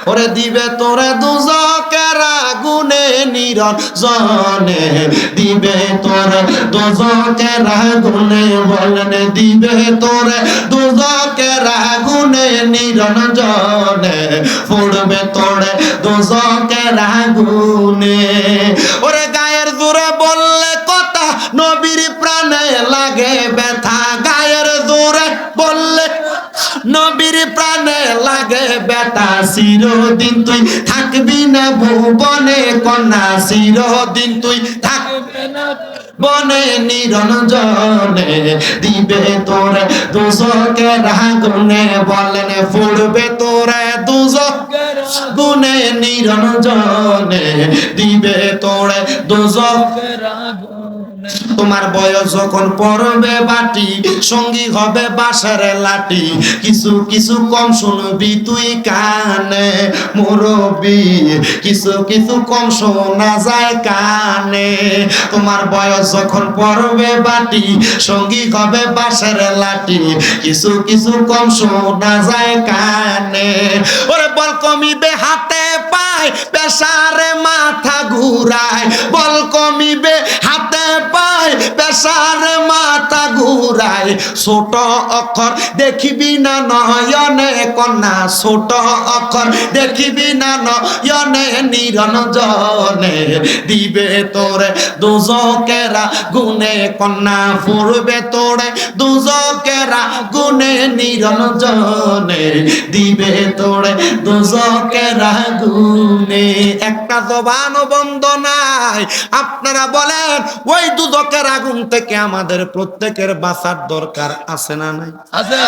ওরে দিবে তোরে দুজকের আগুনে নিরঞ্জনে, দিবে তোরে দুজকের আগুনে, বলেন দিবে তোরে দুজকের আগুনে নিরঞ্জনে, পড়বে তোরে দুজকের আগুনে। ওরে গায়ের জোরে বললে কথা, নবীর প্রাণে লাগে ব্যথা, গায়ের জোরে বললে নবীর প্রাণে লাগে ব্যথা, চিরদিন তুই থাকবি না ভুবনে কন্যা, চিরদিন তুই থাকবি না বনে নিরঞ্জনে, দিবে তোরে দুজকের আগুনে, বলেন পড়বে তোরে দুজকের আগুনে নিরঞ্জনে, দিবে তোরে দুজকের আগুনে। তোমার বয়স যখন পড়বে বাটি, সঙ্গী হবে বাঁশের লাঠি, কিছু কিছু কম শুনবি তুই কানে মুরব্বি, কিছু কিছু কম শোনা যায় কানে। তোমার বয়স যখন পড়বে বাটি, সঙ্গী হবে বাঁশের লাঠি, কিছু কিছু কম শোনা যায় কানে। ওরে বল কমিবে হাতে পায়, পেশারে মাথা ঘুরায়, বল কমিবে হাতে পায়, পেশারে মাথা ঘুরায়, ছোট অক্ষর দেখিবি না নয়নে কন্যা, ছোট অক্ষর দেখিবি না নয়নে নিরঞ্জনে, দিবে তোরে দুজকের আগুনে কন্যা, পড়বে তোরে দুজকের আগুনে নিরঞ্জনে, দিবে তোরে দুজকের আগুনে। একটা জবান বন্ধ নাই। আপনারা বলেন ওই দুজকের আগুন থেকে আমাদের প্রত্যেকের বাঁচার দরকার আছে না নাই? আছে।